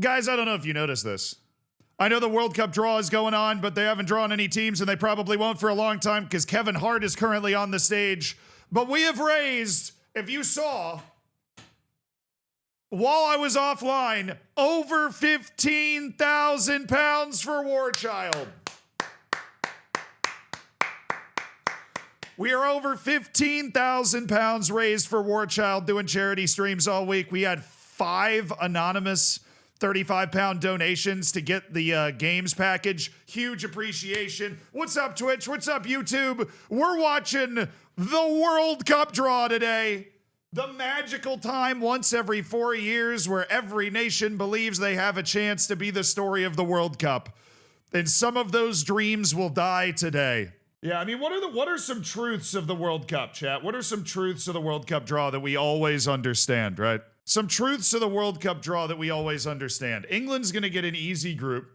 Guys, I don't know if you noticed this. I know the World Cup draw is going on, but they haven't drawn any teams, and they probably won't for a long time because Kevin Hart is currently on the stage. But we have raised, if you saw, while I was offline, over 15,000 pounds for War Child. We are over 15,000 pounds raised for War Child doing charity streams all week. We had 5 anonymous 35-pound donations to get the games package. Huge appreciation. What's up, Twitch? What's up, YouTube? We're watching the World Cup draw today. The magical time once every 4 years where every nation believes they have a chance to be the story of the World Cup. And some of those dreams will die today. Yeah, I mean, what are some truths of the World Cup, chat? What are some truths of the World Cup draw that we always understand, right? Some truths of the World Cup draw that we always understand. England's going to get an easy group,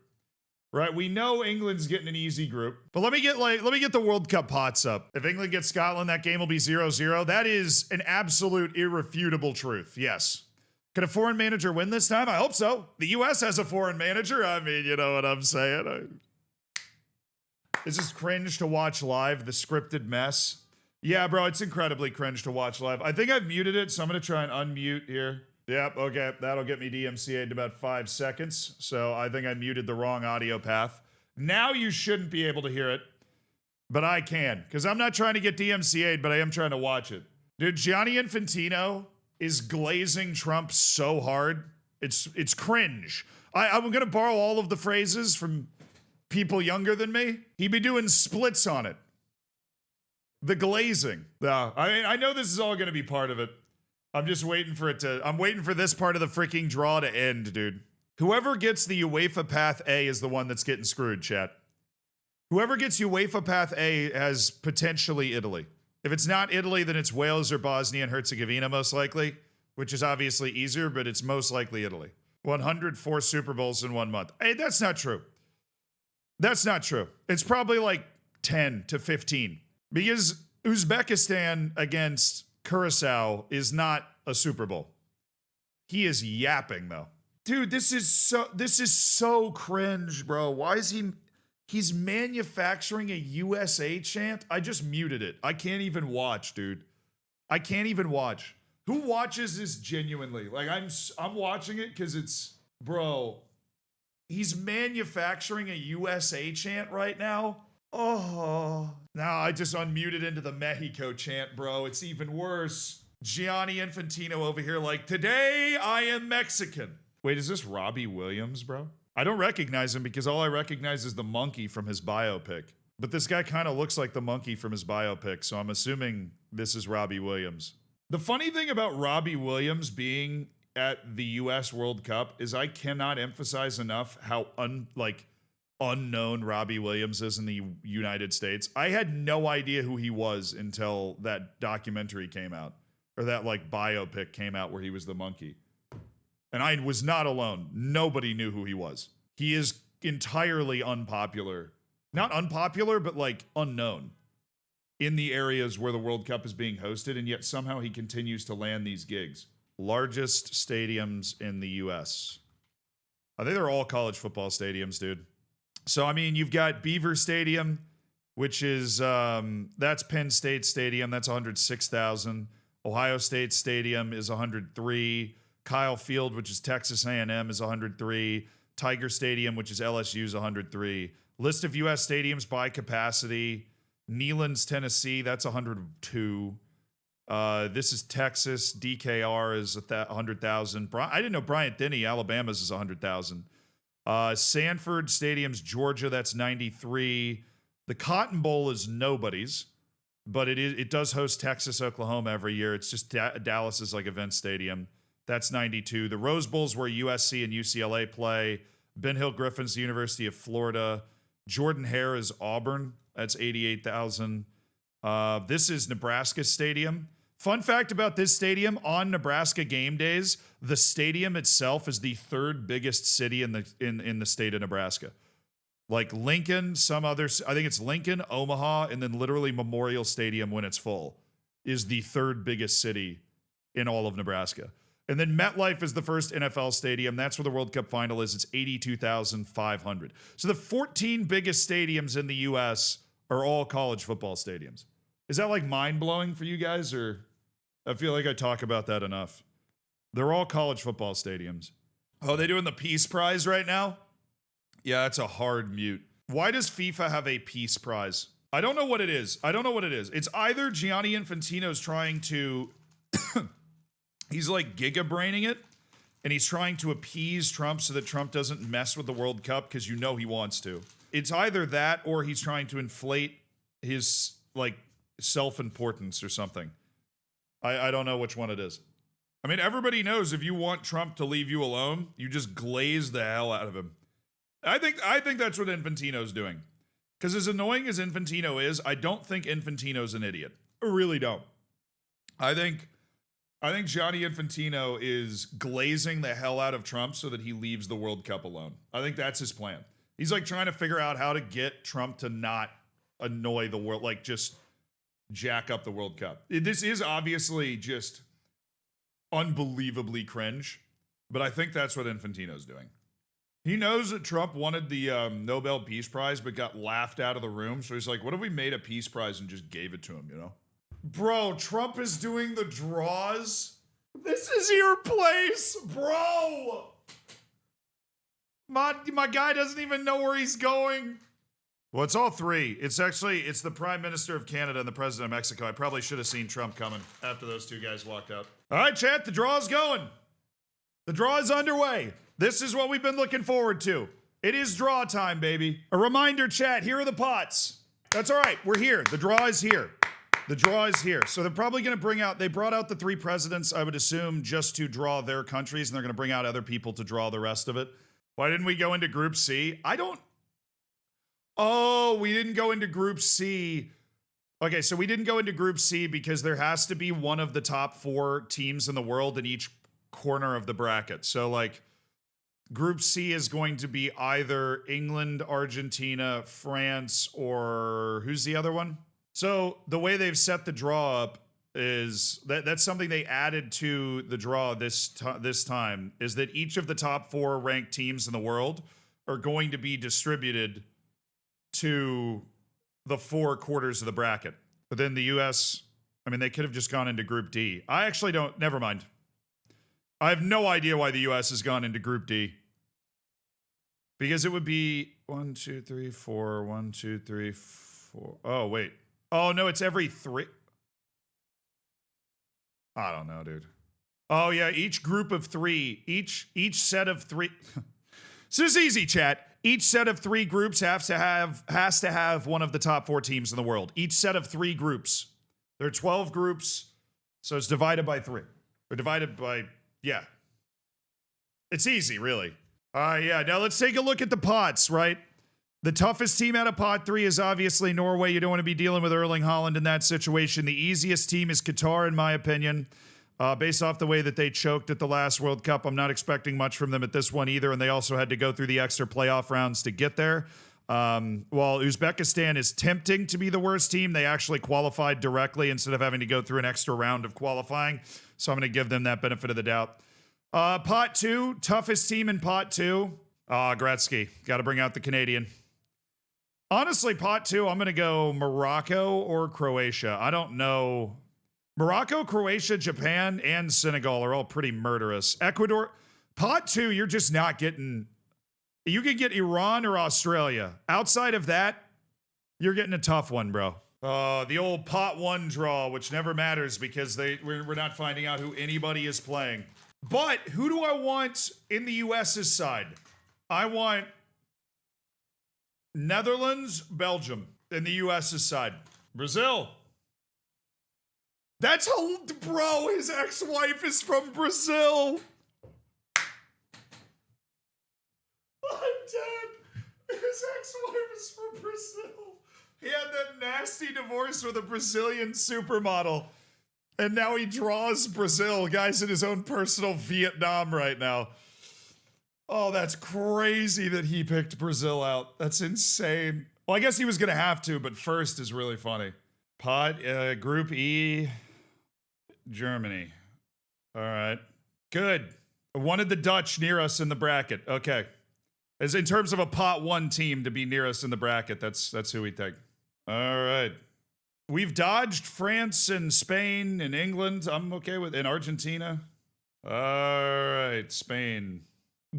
right? We know England's getting an easy group. But let me get the World Cup pots up. If England gets Scotland, that game will be 0-0. That is an absolute irrefutable truth. Yes. Could a foreign manager win this time? I hope so. The US has a foreign manager. I mean, you know what I'm saying. It's just cringe to watch live, the scripted mess. Yeah, bro, it's incredibly cringe to watch live. I think I've muted it, so I'm going to try and unmute here. Yep, okay, that'll get me DMCA'd in about 5 seconds. So I think I muted the wrong audio path. Now you shouldn't be able to hear it, but I can, because I'm not trying to get DMCA'd, but I am trying to watch it. Dude, Gianni Infantino is glazing Trump so hard. It's cringe. I'm going to borrow all of the phrases from people younger than me. He'd be doing splits on it. The glazing. I mean, I know this is all going to be part of it. I'm just waiting for it to... I'm waiting for this part of the freaking draw to end, dude. Whoever gets the UEFA Path A is the one that's getting screwed, chat. Whoever gets UEFA Path A has potentially Italy. If it's not Italy, then it's Wales or Bosnia and Herzegovina, most likely, which is obviously easier, but it's most likely Italy. 104 Super Bowls in 1 month. Hey, that's not true. That's not true. It's probably like 10 to 15. Because Uzbekistan against Curacao is not a Super Bowl. He is yapping, though. Dude, this is so cringe, bro. Why is he's manufacturing a USA chant? I just muted it. I can't even watch, dude. I can't even watch. Who watches this genuinely? Like, I'm watching it because it's, bro, he's manufacturing a USA chant right now. Oh, now I just unmuted into the Mexico chant, bro. It's even worse. Gianni Infantino over here like, today I am Mexican. Wait, is this Robbie Williams, bro? I don't recognize him because all I recognize is the monkey from his biopic. But this guy kind of looks like the monkey from his biopic, so I'm assuming this is Robbie Williams. The funny thing about Robbie Williams being at the US World Cup is I cannot emphasize enough how unknown Robbie Williams is in the United States. I had no idea who he was until that documentary came out, or that like biopic came out where he was the monkey. And I was not alone. Nobody knew who he was. He is entirely unpopular. Not unpopular, but like unknown in the areas where the World Cup is being hosted, and yet somehow he continues to land these gigs. Largest stadiums in the US. I think they're all college football stadiums, dude. So, I mean, you've got Beaver Stadium, which is, that's Penn State Stadium. That's 106,000. Ohio State Stadium is 103. Kyle Field, which is Texas A&M, is 103. Tiger Stadium, which is LSU's 103. List of U.S. stadiums by capacity. Neylands, Tennessee, that's 102. This is Texas. DKR is 100,000. I didn't know Bryant Denny, Alabama's is 100,000. Sanford Stadium's Georgia, that's 93. The Cotton Bowl is nobody's, but it does host Texas, Oklahoma every year. It's just Dallas's like event stadium. That's 92. The Rose Bowl's where USC and UCLA play. Ben Hill Griffin's the University of Florida. Jordan Hare is Auburn. That's 88,000. This is Nebraska Stadium. Fun fact about this stadium, on Nebraska game days, the stadium itself is the 3rd biggest city in the state of Nebraska. Like Lincoln, I think it's Lincoln, Omaha, and then literally Memorial Stadium when it's full is the 3rd biggest city in all of Nebraska. And then MetLife is the first NFL stadium. That's where the World Cup final is. It's 82,500. So the 14 biggest stadiums in the U.S. are all college football stadiums. Is that like mind-blowing for you guys, or I feel like I talk about that enough? They're all college football stadiums. Oh, they doing the Peace Prize right now? Yeah, that's a hard mute. Why does FIFA have a Peace Prize? I don't know what it is. It's either Gianni Infantino's trying to... he's like giga-braining it, and he's trying to appease Trump so that Trump doesn't mess with the World Cup, because you know he wants to. It's either that, or he's trying to inflate his, like, self-importance or something. I don't know which one it is. I mean, everybody knows if you want Trump to leave you alone, you just glaze the hell out of him. I think that's what Infantino's doing. Because as annoying as Infantino is, I don't think Infantino's an idiot. I really don't. I think Gianni Infantino is glazing the hell out of Trump so that he leaves the World Cup alone. I think that's his plan. He's like trying to figure out how to get Trump to not annoy the world, like just jack up the World Cup. This is obviously just unbelievably cringe, but I think that's what Infantino's doing. He knows that Trump wanted the Nobel Peace Prize but got laughed out of the room, so he's like, what if we made a Peace Prize and just gave it to him, you know? Bro, Trump is doing the draws? This is your place, bro! My guy doesn't even know where he's going. Well, it's all three. It's the Prime Minister of Canada and the President of Mexico. I probably should have seen Trump coming after those two guys walked out. All right, chat, the draw's going. The draw is underway. This is what we've been looking forward to. It is draw time, baby. A reminder, chat, here are the pots. That's all right, we're here. The draw is here. The draw is here. So they're probably going to they brought out the three presidents, I would assume, just to draw their countries, and they're going to bring out other people to draw the rest of it. Why didn't we go into Group C? Oh, we didn't go into Group C. Okay, so we didn't go into Group C because there has to be one of the top 4 teams in the world in each corner of the bracket. So, like, Group C is going to be either England, Argentina, France, or who's the other one? So the way they've set the draw up is that's something they added to the draw this time, is that each of the top 4 ranked teams in the world are going to be distributed to the 4 quarters of the bracket. But then the US, I mean, they could have just gone into Group D. I actually don't, never mind. I have no idea why the US has gone into Group D. Because it would be 1, 2, 3, 4, 1, 2, 3, 4. Oh, wait. Oh, no, it's every 3. I don't know, dude. Oh, yeah, each group of 3, each set of 3. So it's easy, chat. Each set of 3 groups has to have one of the top 4 teams in the world. Each set of 3 groups. There are 12 groups, so it's divided by 3. Or divided by, yeah. It's easy, really. Yeah, now let's take a look at the pots, right? The toughest team out of pot 3 is obviously Norway. You don't want to be dealing with Erling Haaland in that situation. The easiest team is Qatar, in my opinion. Based off the way that they choked at the last World Cup, I'm not expecting much from them at this one either, and they also had to go through the extra playoff rounds to get there. While Uzbekistan is tempting to be the worst team, they actually qualified directly instead of having to go through an extra round of qualifying, so I'm going to give them that benefit of the doubt. Pot 2, toughest team in pot 2. Gretzky. Got to bring out the Canadian. Honestly, pot 2, I'm going to go Morocco or Croatia. I don't know. Morocco, Croatia, Japan, and Senegal are all pretty murderous. Ecuador, pot 2, you're just not getting... You could get Iran or Australia. Outside of that, you're getting a tough one, bro. The old pot 1 draw, which never matters because we're not finding out who anybody is playing. But who do I want in the US's side? I want Netherlands, Belgium in the US's side. Brazil. That's how, bro, his ex-wife is from Brazil. I'm dead. His ex-wife is from Brazil. He had that nasty divorce with a Brazilian supermodel. And now he draws Brazil. Guy's in his own personal Vietnam right now. Oh, that's crazy that he picked Brazil out. That's insane. Well, I guess he was going to have to, but first is really funny. Group E, Germany. All right. Good. I wanted the Dutch near us in the bracket. Okay. As in terms of a pot 1 team to be near us in the bracket, that's who we take. All right. We've dodged France and Spain and England. I'm okay with and Argentina. All right, Spain.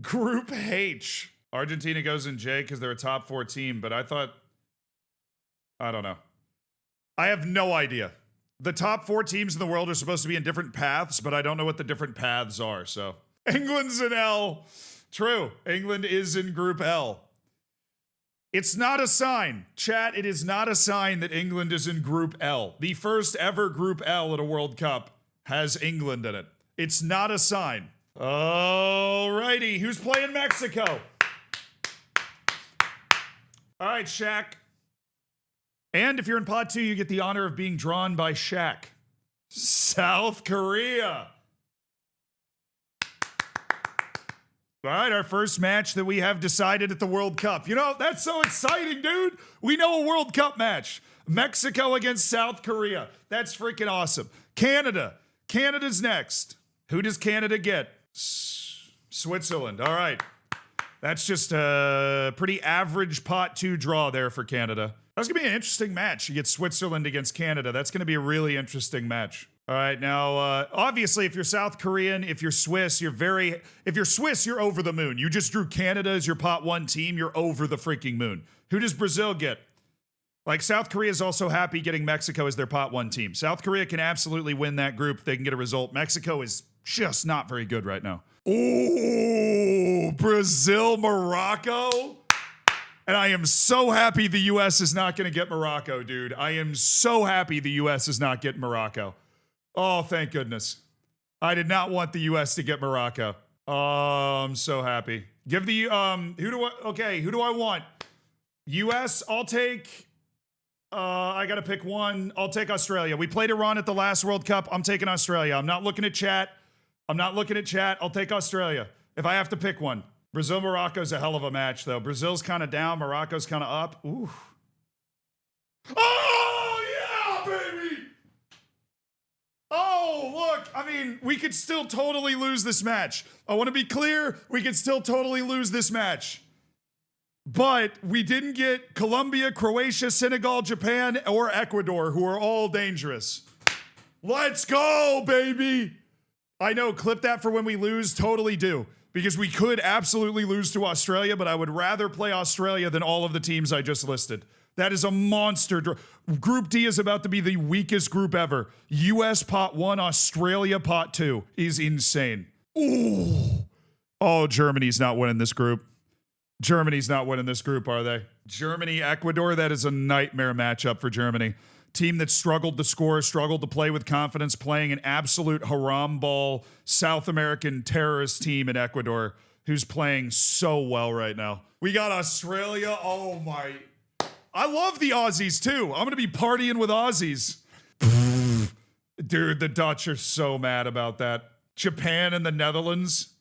Group H. Argentina goes in J because they're a top 4 team, but I don't know. I have no idea. The top 4 teams in the world are supposed to be in different paths, but I don't know what the different paths are, so. England's in L. True. England is in Group L. It's not a sign. Chat, it is not a sign that England is in Group L. The first ever Group L at a World Cup has England in it. It's not a sign. Alrighty, who's playing Mexico? All right, Shaq. And if you're in pot 2, you get the honor of being drawn by Shaq. South Korea. All right, our first match that we have decided at the World Cup. You know, that's so exciting, dude. We know a World Cup match. Mexico against South Korea. That's freaking awesome. Canada. Canada's next. Who does Canada get? Switzerland. All right. That's just a pretty average pot 2 draw there for Canada. That's going to be an interesting match. You get Switzerland against Canada. That's going to be a really interesting match. All right, now, obviously, if you're South Korean, if you're Swiss, if you're Swiss, you're over the moon. You just drew Canada as your pot 1 team. You're over the freaking moon. Who does Brazil get? Like, South Korea is also happy getting Mexico as their pot 1 team. South Korea can absolutely win that group if they can get a result. Mexico is just not very good right now. Oh, Brazil, Morocco. And I am so happy the U.S. is not going to get Morocco, dude. I am so happy the U.S. is not getting Morocco. Oh, thank goodness. I did not want the U.S. to get Morocco. Oh, I'm so happy. Give the, who do I want? U.S., I'll take, I gotta pick one. I'll take Australia. We played Iran at the last World Cup. I'm taking Australia. I'm not looking at chat. I'll take Australia. If I have to pick one. Brazil-Morocco's a hell of a match, though. Brazil's kind of down. Morocco's kind of up. Ooh. Oh, yeah, baby! Oh, look, I mean, we could still totally lose this match. I want to be clear, we could still totally lose this match. But we didn't get Colombia, Croatia, Senegal, Japan, or Ecuador, who are all dangerous. Let's go, baby! I know, clip that for when we lose, totally do. Because we could absolutely lose to Australia, but I would rather play Australia than all of the teams I just listed. That is a monster. Group D is about to be the weakest group ever. US pot 1, Australia pot 2 is insane. Ooh. Oh, Germany's not winning this group. Germany's not winning this group, are they? Germany, Ecuador, that is a nightmare matchup for Germany. Team that struggled to score, struggled to play with confidence, playing an absolute haram ball South American terrorist team in Ecuador who's playing so well right now. We got Australia. Oh my. I love the Aussies too. I'm going to be partying with Aussies. Dude, the Dutch are so mad about that. Japan and the Netherlands.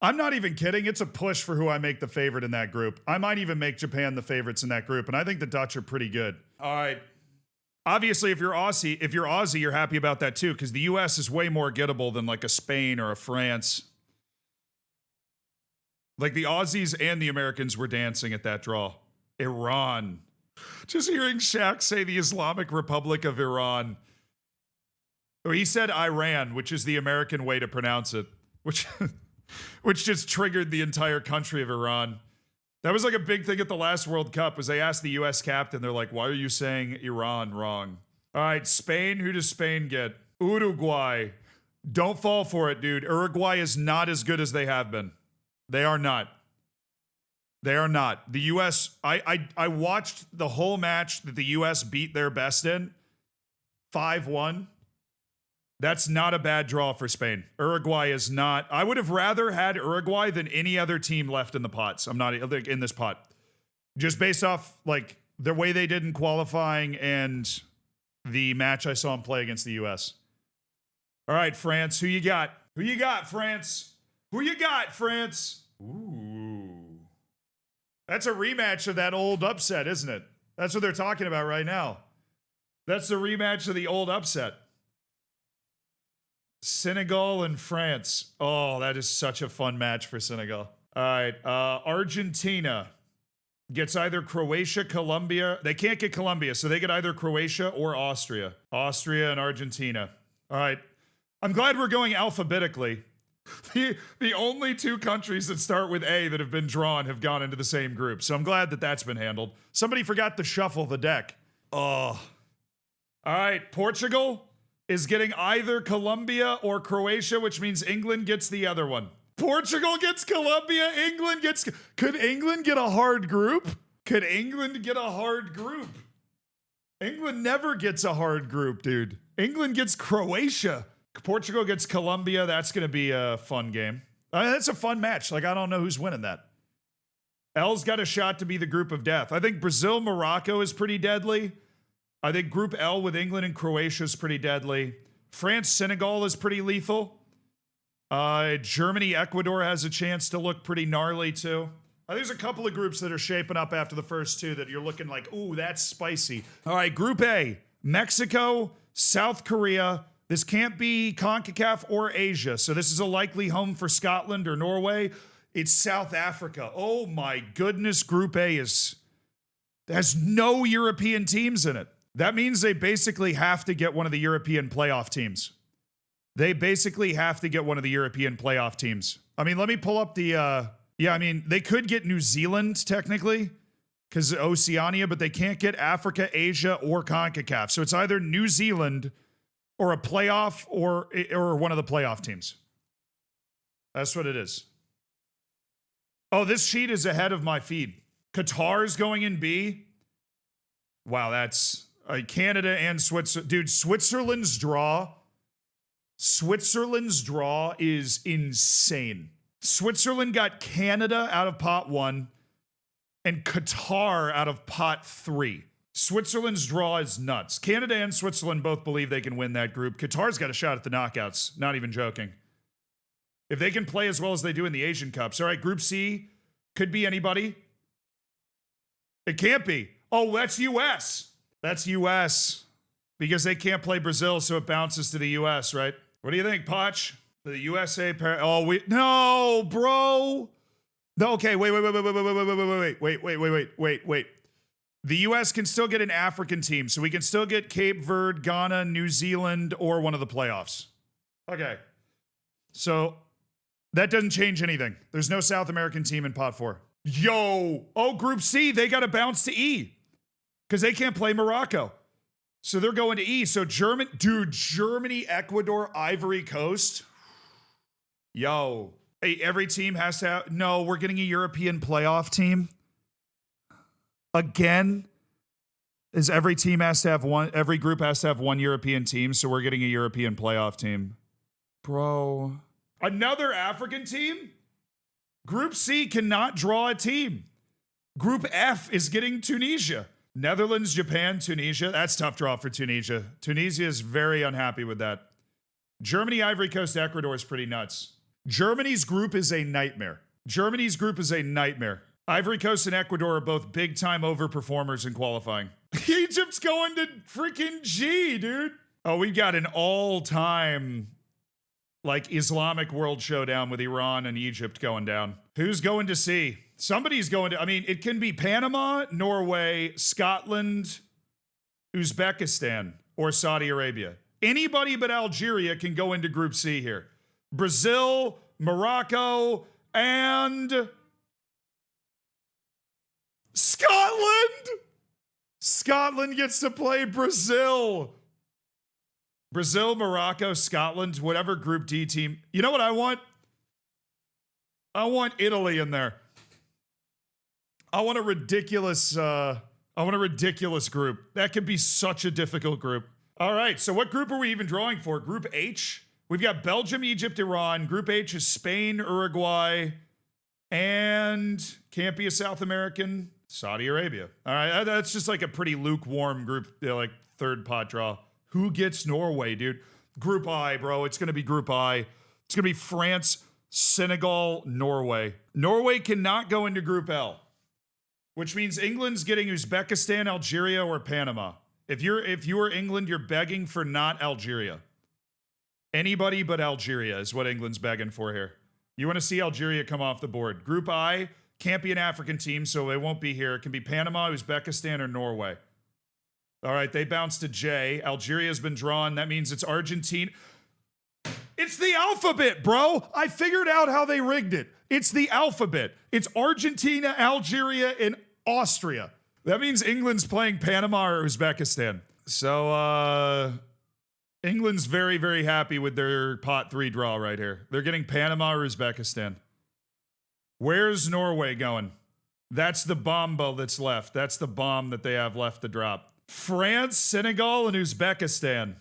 I'm not even kidding. It's a push for who I make the favorite in that group. I might even make Japan the favorites in that group, and I think the Dutch are pretty good. All right. Obviously, if you're Aussie, you're happy about that too, because the US is way more gettable than like a Spain or a France. Like the Aussies and the Americans were dancing at that draw. Iran. Just hearing Shaq say the Islamic Republic of Iran. Or he said Iran, which is the American way to pronounce it, which just triggered the entire country of Iran. That was like a big thing at the last World Cup, was they asked the US captain, they're like, why are you saying Iran wrong? All right, Spain, who does Spain get? Uruguay. Don't fall for it, dude. Uruguay is not as good as they have been. They are not. They are not. The US, I watched the whole match that the US beat their best in. 5-1. That's not a bad draw for Spain. Uruguay is not. I would have rather had Uruguay than any other team left in the pots. I'm not in this pot. Just based off like the way they did in qualifying and the match I saw them play against the US. All right, France, who you got? Who you got, France? Who you got, France? Ooh. That's a rematch of that old upset, isn't it? That's what they're talking about right now. That's the rematch of the old upset. Senegal and France. Oh, that is such a fun match for Senegal. All right. Argentina gets either Croatia, Colombia. They can't get Colombia, so they get either Croatia or Austria. Austria and Argentina. All right. I'm glad we're going alphabetically. The only two countries that start with A that have been drawn have gone into the same group, so I'm glad that that's been handled. Somebody forgot to shuffle the deck. Oh. All right. Portugal is getting either Colombia or Croatia, which means England gets the other one. Portugal gets Colombia, England gets... Could England get a hard group? Could England get a hard group? England never gets a hard group, dude. England gets Croatia. Portugal gets Colombia. That's going to be a fun game. That's a fun match. Like, I don't know who's winning that. L's got a shot to be the group of death. I think Brazil, Morocco is pretty deadly. I think Group L with England and Croatia is pretty deadly. France, Senegal is pretty lethal. Germany, Ecuador has a chance to look pretty gnarly too. There's a couple of groups that are shaping up after the first two that you're looking like, ooh, that's spicy. All right, Group A, Mexico, South Korea. This can't be CONCACAF or Asia, so this is a likely home for Scotland or Norway. It's South Africa. Oh my goodness, Group A has no European teams in it. That means they basically have to get one of the European playoff teams. They basically have to get one of the European playoff teams. I mean, let me pull up the, they could get New Zealand technically because Oceania, but they can't get Africa, Asia, or CONCACAF. So it's either New Zealand or a playoff or one of the playoff teams. That's what it is. Oh, this sheet is ahead of my feed. Qatar's going in B. Wow, that's Canada and Switzerland. Dude, Switzerland's draw is insane. Switzerland got Canada out of pot 1 and Qatar out of pot 3. Switzerland's draw is nuts. Canada and Switzerland both believe they can win that group. Qatar's got a shot at the knockouts. Not even joking. If they can play as well as they do in the Asian Cups. All right, Group C could be anybody. It can't be. Oh, that's US. That's US. Because they can't play Brazil, so it bounces to the US, right? What do you think, Potch? The USA no, bro. No, okay, wait. The US can still get an African team, so we can still get Cape Verde, Ghana, New Zealand, or one of the playoffs. Okay. So that doesn't change anything. There's no South American team in pot 4. Yo! Oh, Group C, they got to bounce to E. Because they can't play Morocco. So they're going to E. So Germany, Ecuador, Ivory Coast. Yo. Hey, every team has to have... No, we're getting a European playoff team. Again. Every group has to have one European team, so we're getting a European playoff team. Bro. Another African team? Group C cannot draw a team. Group F is getting Tunisia. Netherlands, Japan, Tunisia. That's tough draw for Tunisia. Tunisia is very unhappy with that. Germany, Ivory Coast, Ecuador is pretty nuts. Germany's group is a nightmare. Ivory Coast and Ecuador are both big-time overperformers in qualifying. Egypt's going to freaking G, dude. Oh, we got an all-time, Islamic world showdown with Iran and Egypt going down. Who's going to C? Somebody's going to, it can be Panama, Norway, Scotland, Uzbekistan, or Saudi Arabia. Anybody but Algeria can go into Group C here. Brazil, Morocco, and Scotland! Scotland gets to play Brazil. Brazil, Morocco, Scotland, whatever Group D team. You know what I want? I want Italy in there. I want a ridiculous group. That could be such a difficult group. All right, so what group are we even drawing for? Group H? We've got Belgium, Egypt, Iran. Group H is Spain, Uruguay, and can't be a South American, Saudi Arabia. All right, that's just like a pretty lukewarm group, third pot draw. Who gets Norway, dude? Group I, bro. It's going to be Group I. It's going to be France, Senegal, Norway. Norway cannot go into Group L, which means England's getting Uzbekistan, Algeria, or Panama. If you are England, you're begging for not Algeria. Anybody but Algeria is what England's begging for here. You want to see Algeria come off the board. Group I can't be an African team, so they won't be here. It can be Panama, Uzbekistan, or Norway. All right, they bounced to J. Algeria's been drawn. That means it's Argentina. It's the alphabet, bro. I figured out how they rigged it. It's the alphabet. It's Argentina, Algeria, and Austria. That means England's playing Panama or Uzbekistan. So, England's very, very happy with their pot 3 draw right here. They're getting Panama or Uzbekistan. Where's Norway going? That's the bomba that's left. That's the bomb that they have left to drop. France, Senegal, and Uzbekistan.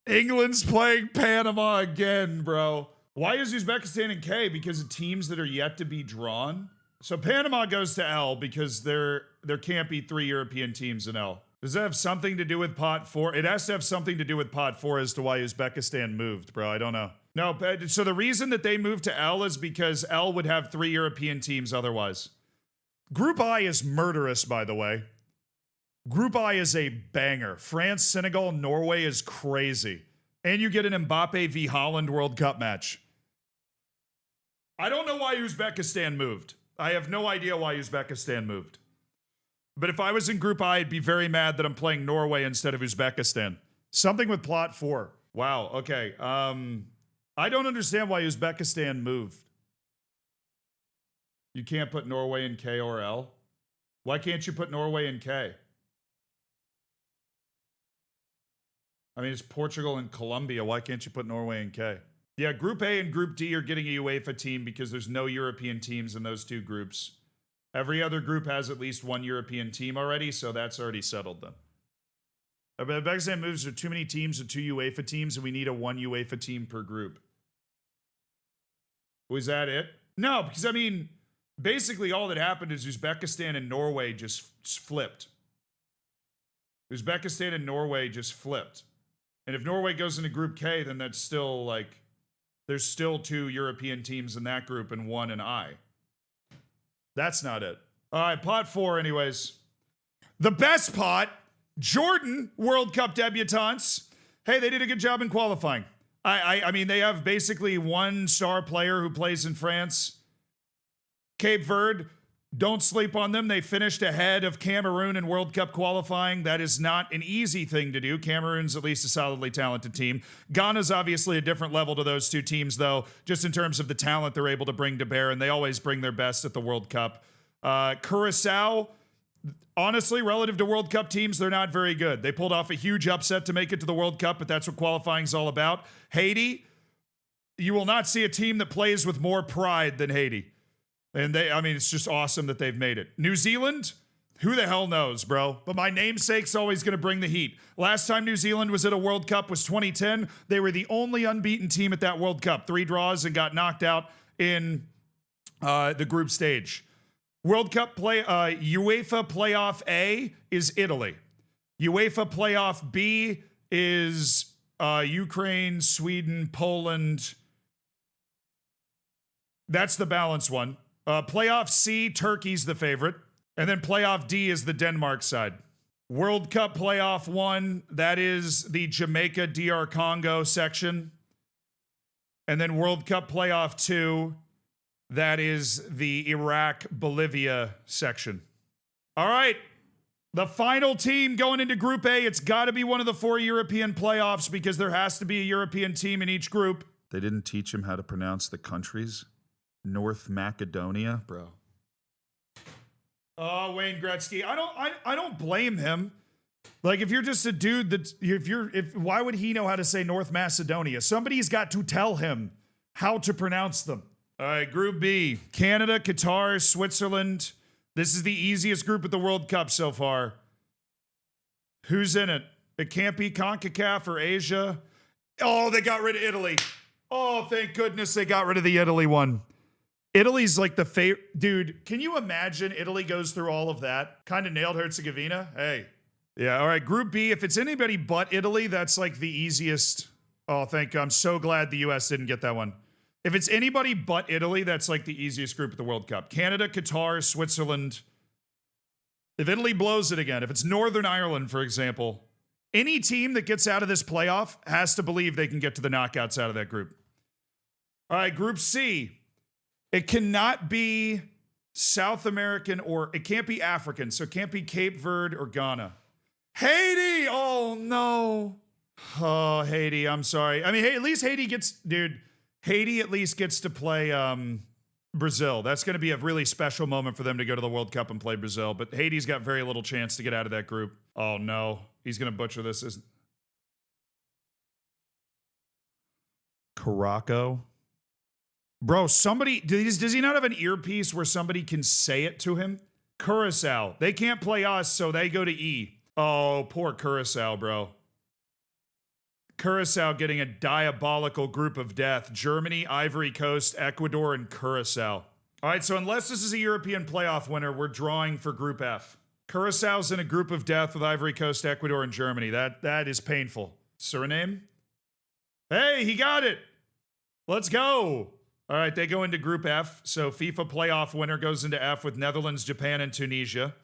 England's playing Panama again, bro. Why is Uzbekistan in K? Because of teams that are yet to be drawn? So Panama goes to L because there can't be 3 European teams in L. Does that have something to do with pot 4? It has to have something to do with pot 4 as to why Uzbekistan moved, bro. I don't know. No, so the reason that they moved to L is because L would have 3 European teams otherwise. Group I is murderous, by the way. Group I is a banger. France, Senegal, Norway is crazy. And you get an Mbappe v. Holland World Cup match. I don't know why Uzbekistan moved. I have no idea why Uzbekistan moved. But if I was in Group I, I'd be very mad that I'm playing Norway instead of Uzbekistan. Something with plot 4. Wow, okay. I don't understand why Uzbekistan moved. You can't put Norway in K or L? Why can't you put Norway in K? I mean, it's Portugal and Colombia. Why can't you put Norway in K? Yeah, Group A and Group D are getting a UEFA team because there's no European teams in those 2 groups. Every other group has at least 1 European team already, so that's already settled then. Uzbekistan moves to too many teams with 2 UEFA teams, and we need a 1 UEFA team per group. Was that it? No, because I mean, basically all that happened is Uzbekistan and Norway just flipped. Uzbekistan and Norway just flipped. And if Norway goes into Group K, then that's still like, there's still 2 European teams in that group and 1 in I. That's not it. All right, pot 4 anyways. The best pot, Jordan World Cup debutantes. Hey, they did a good job in qualifying. I mean, they have basically 1 star player who plays in France. Cape Verde, don't sleep on them. They finished ahead of Cameroon in World Cup qualifying. That is not an easy thing to do. Cameroon's at least a solidly talented team. Ghana's obviously a different level to those 2 teams, though, just in terms of the talent they're able to bring to bear, and they always bring their best at the World Cup. Curacao, honestly, relative to World Cup teams, they're not very good. They pulled off a huge upset to make it to the World Cup, but that's what qualifying's all about. Haiti, you will not see a team that plays with more pride than Haiti. And I mean, it's just awesome that they've made it. New Zealand, who the hell knows, bro? But my namesake's always going to bring the heat. Last time New Zealand was at a World Cup was 2010. They were the only unbeaten team at that World Cup. 3 draws and got knocked out in the group stage. World Cup UEFA Playoff A is Italy. UEFA Playoff B is Ukraine, Sweden, Poland. That's the balanced one. Playoff C, Turkey's the favorite. And then Playoff D is the Denmark side. World Cup Playoff 1, that is the Jamaica, DR Congo section. And then World Cup Playoff 2, that is the Iraq, Bolivia section. All right. The final team going into Group A, it's got to be one of the 4 European playoffs because there has to be a European team in each group. They didn't teach him how to pronounce the countries. North Macedonia, bro. Oh, Wayne Gretzky. I don't blame him. Like, if you're just a dude that why would he know how to say North Macedonia? Somebody's got to tell him how to pronounce them. All right, Group B. Canada, Qatar, Switzerland. This is the easiest group at the World Cup so far. Who's in it? It can't be CONCACAF or Asia. Oh, they got rid of Italy. Oh, thank goodness they got rid of the Italy one. Italy's like the favorite. Dude, can you imagine Italy goes through all of that? Kind of nailed Herzegovina. Hey. Yeah, all right. Group B, if it's anybody but Italy, that's like the easiest. Oh, thank God. I'm so glad the U.S. didn't get that one. If it's anybody but Italy, that's like the easiest group at the World Cup. Canada, Qatar, Switzerland. If Italy blows it again, if it's Northern Ireland, for example, Any team that gets out of this playoff has to believe they can get to the knockouts out of that group. All right, Group C. It cannot be South American or it can't be African, so it can't be Cape Verde or Ghana. Haiti! Oh, no. Oh, Haiti, I'm sorry. I mean, hey, at least Haiti gets, dude, Haiti at least gets to play Brazil. That's going to be a really special moment for them to go to the World Cup and play Brazil, but Haiti's got very little chance to get out of that group. Oh, no. He's going to butcher this. Caraco? Bro, somebody, does he not have an earpiece where somebody can say it to him? Curacao. They can't play us, so they go to E. Oh, poor Curacao, bro. Curacao getting a diabolical group of death. Germany, Ivory Coast, Ecuador, and Curacao. All right, so unless this is a European playoff winner, we're drawing for Group F. Curaçao's in a group of death with Ivory Coast, Ecuador, and Germany. That is painful. Suriname? Hey, he got it. Let's go. All right, they go into Group F. So FIFA playoff winner goes into F with Netherlands, Japan, and Tunisia.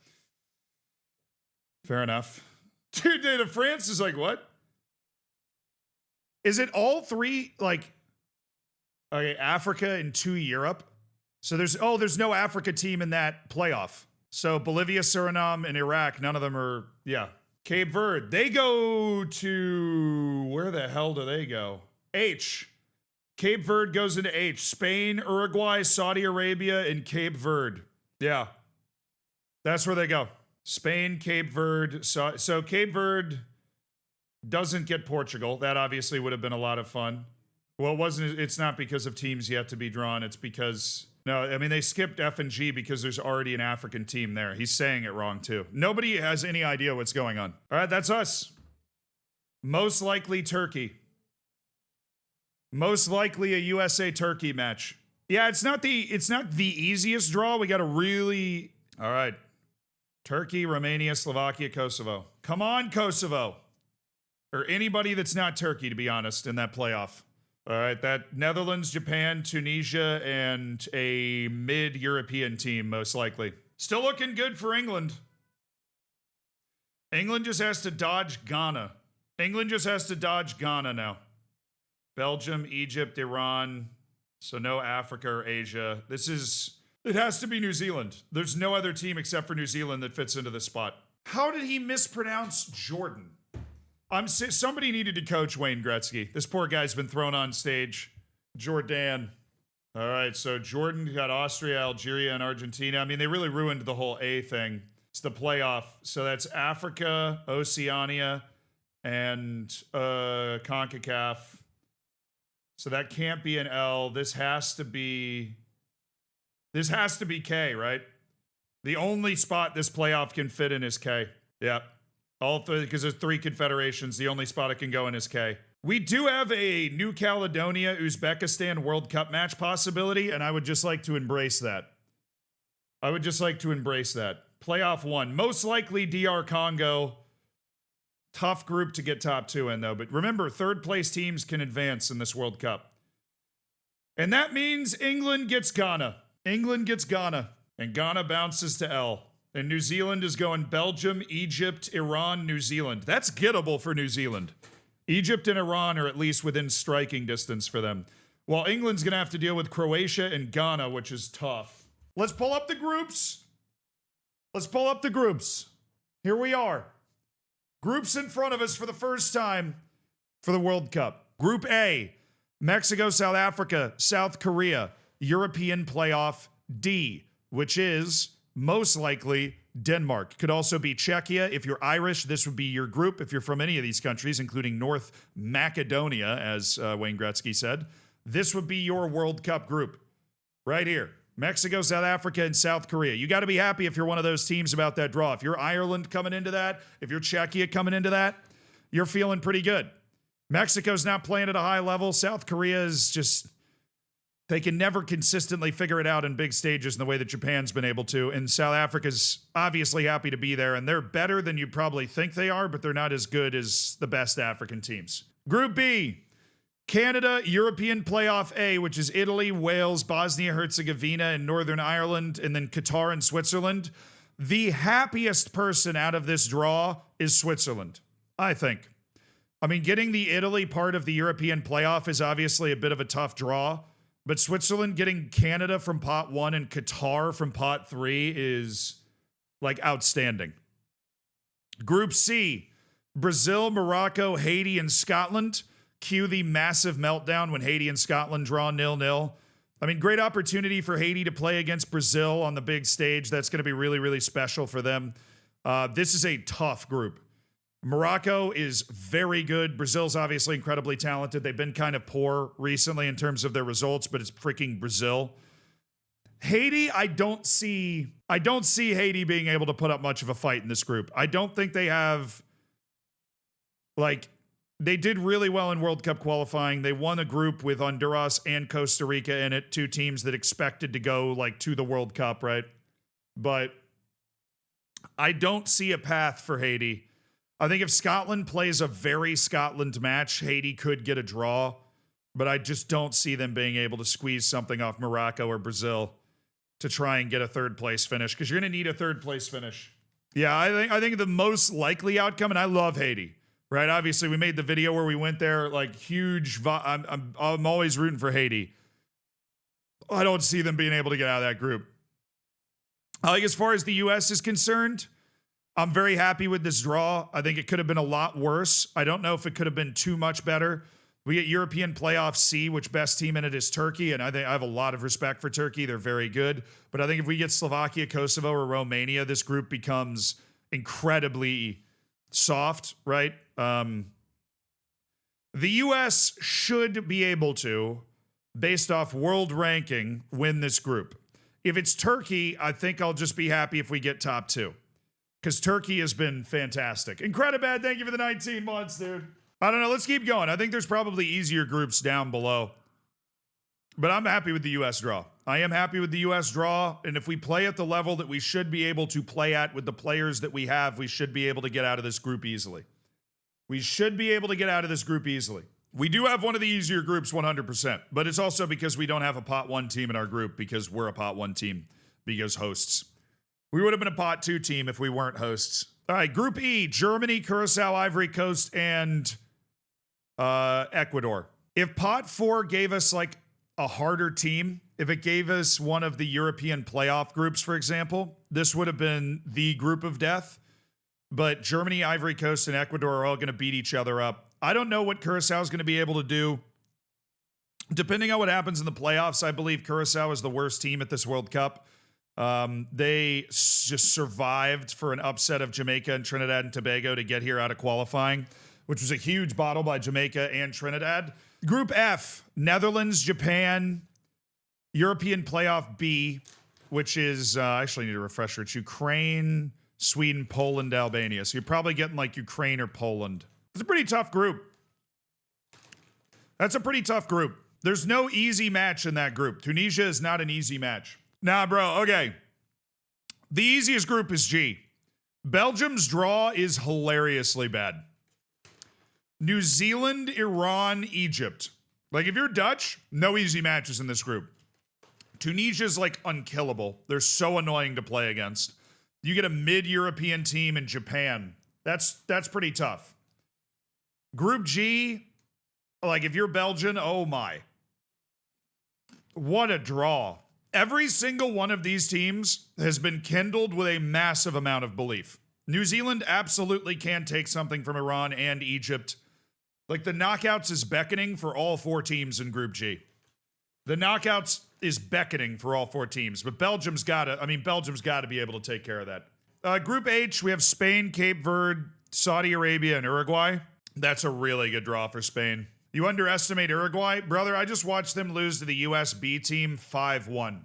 Fair enough. Dude, France is like, what? Is it all three, like, okay, Africa and 2 Europe? So there's no Africa team in that playoff. So Bolivia, Suriname, and Iraq, none of them are, yeah. Cape Verde, they go to, where the hell do they go? H. Cape Verde goes into H. Spain, Uruguay, Saudi Arabia, and Cape Verde. Yeah. That's where they go. Spain, Cape Verde. So Cape Verde doesn't get Portugal. That obviously would have been a lot of fun. Well, it's not because of teams yet to be drawn. It's because, no, I mean, they skipped F and G because there's already an African team there. He's saying it wrong, too. Nobody has any idea what's going on. All right, that's us. Most likely Turkey. Most likely a USA-Turkey match. Yeah, it's not the easiest draw. We got to really, all right. Turkey, Romania, Slovakia, Kosovo. Come on, Kosovo. Or anybody that's not Turkey, to be honest, in that playoff. All right, that Netherlands, Japan, Tunisia, and a mid-European team, most likely. Still looking good for England. England just has to dodge Ghana. England just has to dodge Ghana now. Belgium, Egypt, Iran. So no Africa or Asia. It has to be New Zealand. There's no other team except for New Zealand that fits into this spot. How did he mispronounce Jordan? Somebody needed to coach Wayne Gretzky. This poor guy's been thrown on stage. Jordan. All right, so Jordan got Austria, Algeria, and Argentina. I mean, they really ruined the whole A thing. It's the playoff. So that's Africa, Oceania, and CONCACAF. So that can't be an L. This has to be K, right? The only spot this playoff can fit in is K. Yeah. All three, because there's 3 confederations. The only spot it can go in is K. We do have a New Caledonia, Uzbekistan World Cup match possibility, and I would just like to embrace that. Playoff 1. Most likely DR Congo. Tough group to get top 2 in, though. But remember, 3rd place teams can advance in this World Cup. And that means England gets Ghana. And Ghana bounces to L. And New Zealand is going Belgium, Egypt, Iran, New Zealand. That's gettable for New Zealand. Egypt and Iran are at least within striking distance for them. While England's going to have to deal with Croatia and Ghana, which is tough. Let's pull up the groups. Here we are. Groups in front of us for the first time for the World Cup. Group A, Mexico, South Africa, South Korea, European playoff D, which is most likely Denmark. Could also be Czechia. If you're Irish, this would be your group. If you're from any of these countries, including North Macedonia, as Wayne Gretzky said, this would be your World Cup group. Right here. Mexico, South Africa, and South Korea. You got to be happy if you're one of those teams about that draw. If you're Ireland coming into that, if you're Czechia coming into that, you're feeling pretty good. Mexico's not playing at a high level. South Korea is just, they can never consistently figure it out in big stages in the way that Japan's been able to. And South Africa's obviously happy to be there, and they're better than you probably think they are, but they're not as good as the best African teams. Group B, Canada, European playoff A, which is Italy, Wales, Bosnia-Herzegovina, and Northern Ireland, and then Qatar and Switzerland. The happiest person out of this draw is Switzerland. I think. I mean, getting the Italy part of the European playoff is obviously a bit of a tough draw, but Switzerland getting Canada from pot 1 and Qatar from pot 3 is like outstanding. Group C, Brazil, Morocco, Haiti, and Scotland. Cue the massive meltdown when Haiti and Scotland draw 0-0. I mean, great opportunity for Haiti to play against Brazil on the big stage. That's going to be really, really special for them. This is a tough group. Morocco is very good. Brazil's obviously incredibly talented. They've been kind of poor recently in terms of their results, but it's freaking Brazil. Haiti, I don't see Haiti being able to put up much of a fight in this group. I don't think they have, like, they did really well in World Cup qualifying. They won a group with Honduras and Costa Rica in it, two teams that expected to go, like, to the World Cup, right? But I don't see a path for Haiti. I think if Scotland plays a very Scotland match, Haiti could get a draw, but I just don't see them being able to squeeze something off Morocco or Brazil to try and get a third place finish, because you're going to need a third place finish. Yeah, I think the most likely outcome, and I love Haiti, right? Obviously, we made the video where we went there, like huge. I'm always rooting for Haiti. I don't see them being able to get out of that group. Like, as far as the U.S. is concerned, I'm very happy with this draw. I think it could have been a lot worse. I don't know if it could have been too much better. We get European Playoff C, which best team in it is Turkey, and I think I have a lot of respect for Turkey. They're very good. But I think if we get Slovakia, Kosovo, or Romania, this group becomes incredibly soft, right? The U.S. should be able to, based off world ranking, win this group. If it's Turkey, I think I'll just be happy if we get top 2. Because Turkey has been fantastic. Incredibad, thank you for the 19 months, dude. I don't know, let's keep going. I think there's probably easier groups down below. But I'm happy with the U.S. draw. I am happy with the U.S. draw, and if we play at the level that we should be able to play at with the players that we have, we should be able to get out of this group easily. We should be able to get out of this group easily. We do have one of the easier groups 100%, but it's also because we don't have a pot 1 team in our group, because we're a pot 1 team, because hosts. We would have been a pot 2 team if we weren't hosts. All right, Group E, Germany, Curacao, Ivory Coast, and Ecuador. If pot 4 gave us like a harder team, if it gave us one of the European playoff groups, for example, this would have been the group of death. But Germany, Ivory Coast, and Ecuador are all going to beat each other up. I don't know what Curacao is going to be able to do. Depending on what happens in the playoffs, I believe Curacao is the worst team at this World Cup. They just survived for an upset of Jamaica and Trinidad and Tobago to get here out of qualifying, which was a huge bottle by Jamaica and Trinidad. Group F, Netherlands, Japan, European Playoff B, which is, I actually need a refresher. It's Ukraine, Sweden, Poland, Albania. So you're probably getting like Ukraine or Poland. It's a pretty tough group. That's a pretty tough group. There's no easy match in that group. Tunisia is not an easy match. Nah, bro, okay. The easiest group is G. Belgium's draw is hilariously bad. New Zealand, Iran, Egypt. Like, if you're Dutch, no easy matches in this group. Tunisia's, like, unkillable. They're so annoying to play against. You get a mid-European team in Japan. That's pretty tough. Group G, like, if you're Belgian, oh my. What a draw. Every single one of these teams has been kindled with a massive amount of belief. New Zealand absolutely can take something from Iran and Egypt. Like, the knockouts is beckoning for all 4 teams in Group G. The knockouts is beckoning for all 4 teams, but Belgium's got to be able to take care of that. Group H, we have Spain, Cape Verde, Saudi Arabia, and Uruguay. That's a really good draw for Spain. You underestimate Uruguay? Brother, I just watched them lose to the US B team 5-1.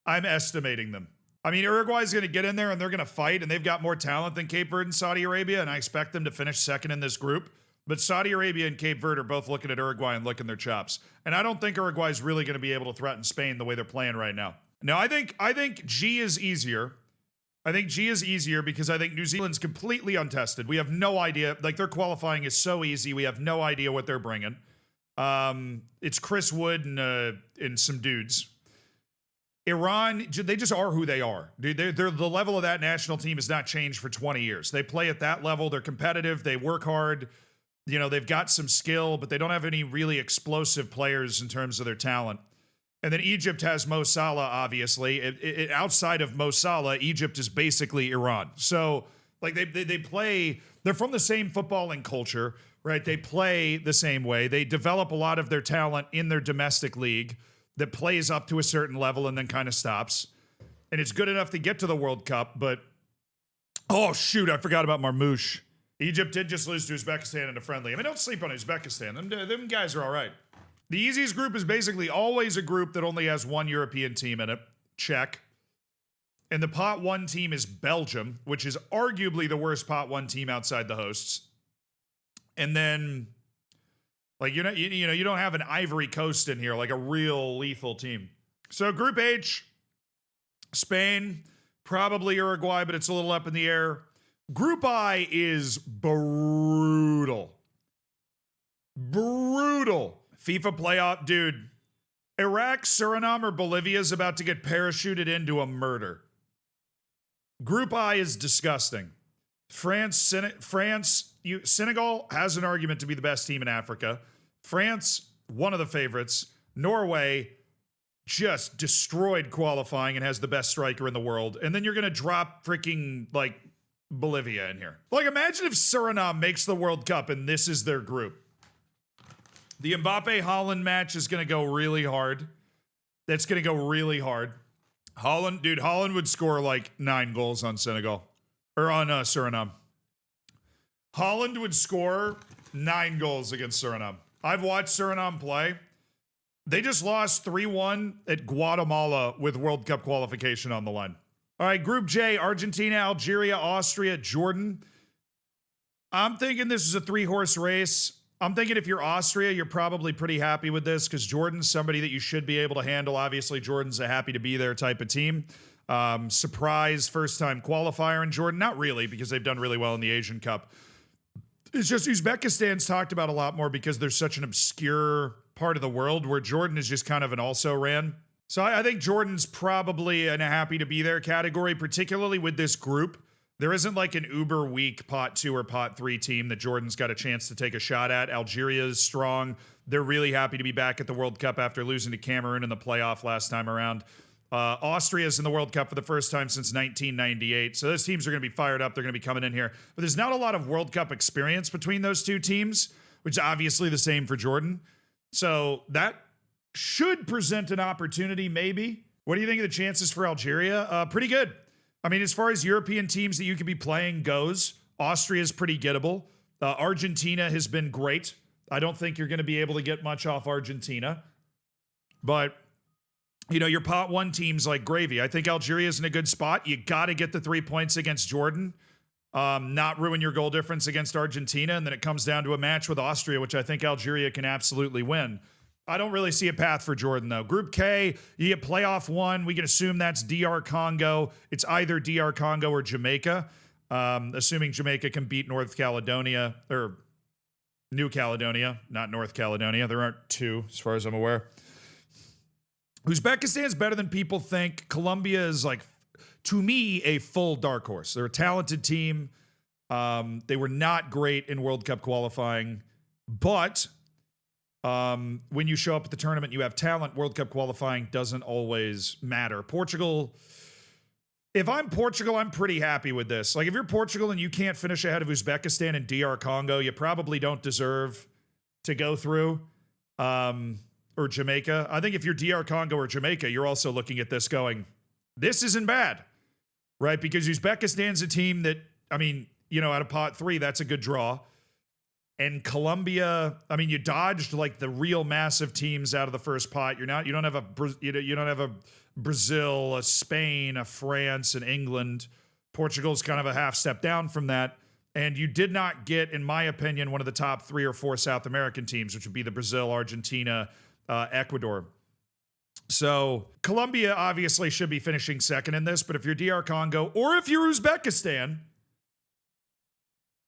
I'm estimating them. I mean, Uruguay's going to get in there and they're going to fight, and they've got more talent than Cape Verde and Saudi Arabia, and I expect them to finish second in this group. But Saudi Arabia and Cape Verde are both looking at Uruguay and licking their chops. And I don't think Uruguay's really going to be able to threaten Spain the way they're playing right now. No, I think G is easier. I think G is easier because I think New Zealand's completely untested. We have no idea. Like, their qualifying is so easy. We have no idea what they're bringing. It's Chris Wood and some dudes. Iran, they just are who they are. Dude, they're the level of that national team has not changed for 20 years. They play at that level. They're competitive. They work hard. You know, they've got some skill, but they don't have any really explosive players in terms of their talent. And then Egypt has Mo Salah, obviously. Outside of Mo Salah, Egypt is basically Iran. So, like, they play, they're from the same footballing culture, right? They play the same way. They develop a lot of their talent in their domestic league that plays up to a certain level and then kind of stops. And it's good enough to get to the World Cup, but oh, shoot, I forgot about Marmouche. Egypt did just lose to Uzbekistan in a friendly. I mean, don't sleep on Uzbekistan. Them guys are all right. The easiest group is basically always a group that only has one European team in it. Check. And the pot one team is Belgium, which is arguably the worst pot one team outside the hosts. And then, like, you don't have an Ivory Coast in here, like a real lethal team. So Group H, Spain, probably Uruguay, but it's a little up in the air. Group I is brutal. Brutal. FIFA playoff, dude. Iraq, Suriname, or Bolivia is about to get parachuted into a murder. Group I is disgusting. Senegal has an argument to be the best team in Africa. France, one of the favorites. Norway, just destroyed qualifying and has the best striker in the world. And then you're going to drop freaking, like, Bolivia in here. Like, imagine if Suriname makes the World Cup and this is their group. The Mbappe-Holland match is going to go really hard. That's going to go really hard. Holland would score like 9 goals on Senegal. Or on Suriname. Holland would score 9 goals against Suriname. I've watched Suriname play. They just lost 3-1 at Guatemala with World Cup qualification on the line. All right, Group J, Argentina, Algeria, Austria, Jordan. I'm thinking this is a 3-horse race. I'm thinking if you're Austria, you're probably pretty happy with this because Jordan's somebody that you should be able to handle. Obviously, Jordan's a happy to be there type of team. Surprise first-time qualifier in Jordan. Not really, because they've done really well in the Asian Cup. It's just Uzbekistan's talked about a lot more because there's such an obscure part of the world where Jordan is just kind of an also-ran. So I think Jordan's probably in a happy to be there category, particularly with this group. There isn't like an uber weak pot 2 or pot 3 team that Jordan's got a chance to take a shot at. Algeria is strong. They're really happy to be back at the World Cup after losing to Cameroon in the playoff last time around. Austria's in the World Cup for the first time since 1998. So those teams are going to be fired up. They're going to be coming in here. But there's not a lot of World Cup experience between those two teams, which is obviously the same for Jordan. So that should present an opportunity, maybe. What do you think of the chances for Algeria? Pretty good. I mean, as far as European teams that you could be playing goes, Austria is pretty gettable. Argentina has been great. I don't think you're going to be able to get much off Argentina. But, you know, your pot 1 team's like gravy. I think Algeria's in a good spot. You got to get the 3 points against Jordan. Not ruin your goal difference against Argentina. And then it comes down to a match with Austria, which I think Algeria can absolutely win. I don't really see a path for Jordan, though. Group K, you get playoff 1. We can assume that's DR Congo. It's either DR Congo or Jamaica, assuming Jamaica can beat North Caledonia, or New Caledonia, not North Caledonia. There aren't 2, as far as I'm aware. Uzbekistan's better than people think. Colombia is, like, to me, a full dark horse. They're a talented team. They were not great in World Cup qualifying, but when you show up at the tournament, you have talent. World Cup qualifying doesn't always matter. Portugal, if I'm Portugal, I'm pretty happy with this. Like, if you're Portugal and you can't finish ahead of Uzbekistan and DR Congo, you probably don't deserve to go through. Or Jamaica. I think if you're DR Congo or Jamaica, you're also looking at this going, this isn't bad, right? Because Uzbekistan's a team that, I mean, you know, out of pot 3, that's a good draw. And Colombia, I mean, you dodged like the real massive teams out of the first pot. You don't have a Brazil, a Spain, a France, and England. Portugal's kind of a half step down from that. And you did not get, in my opinion, one of the top 3 or 4 South American teams, which would be the Brazil, Argentina, Ecuador. So Colombia obviously should be finishing second in this, but if you're DR Congo or if you're Uzbekistan,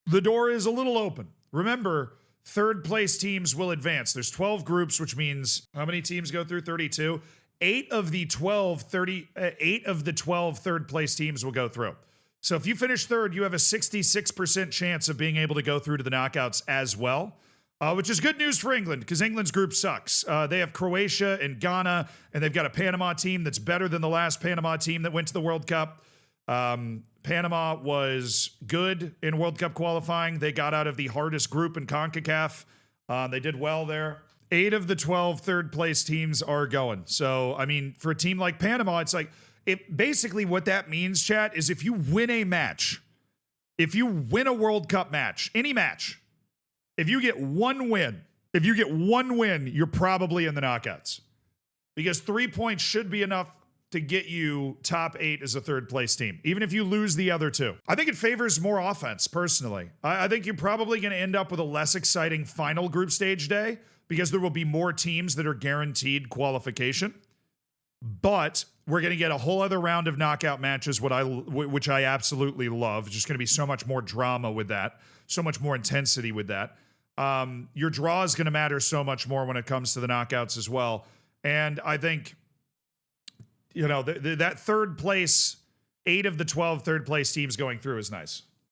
the door is a little open. Remember, third place teams will advance. There's 12 groups, which means how many teams go through? 32. 8 of the 12 third place teams will go through. So if you finish third, you have a 66% chance of being able to go through to the knockouts as well, which is good news for England because England's group sucks. They have Croatia and Ghana, and they've got a Panama team that's better than the last Panama team that went to the World Cup. Panama was good in World Cup qualifying. They got out of the hardest group in CONCACAF. They did well there. 8 of the 12 third place teams are going. So, I mean, for a team like Panama, it's like, basically what that means, chat, is if you win a match, if you win a World Cup match, any match, if you get one win, you're probably in the knockouts. Because 3 points should be enough to get you top 8 as a third place team, even if you lose the other 2. I think it favors more offense, personally. I think you're probably going to end up with a less exciting final group stage day because there will be more teams that are guaranteed qualification. But we're going to get a whole other round of knockout matches, which I absolutely love. It's just going to be so much more drama with that, so much more intensity with that. Your draw is going to matter so much more when it comes to the knockouts as well. And I think, that third place, 8 of the 12 third place teams going through is nice.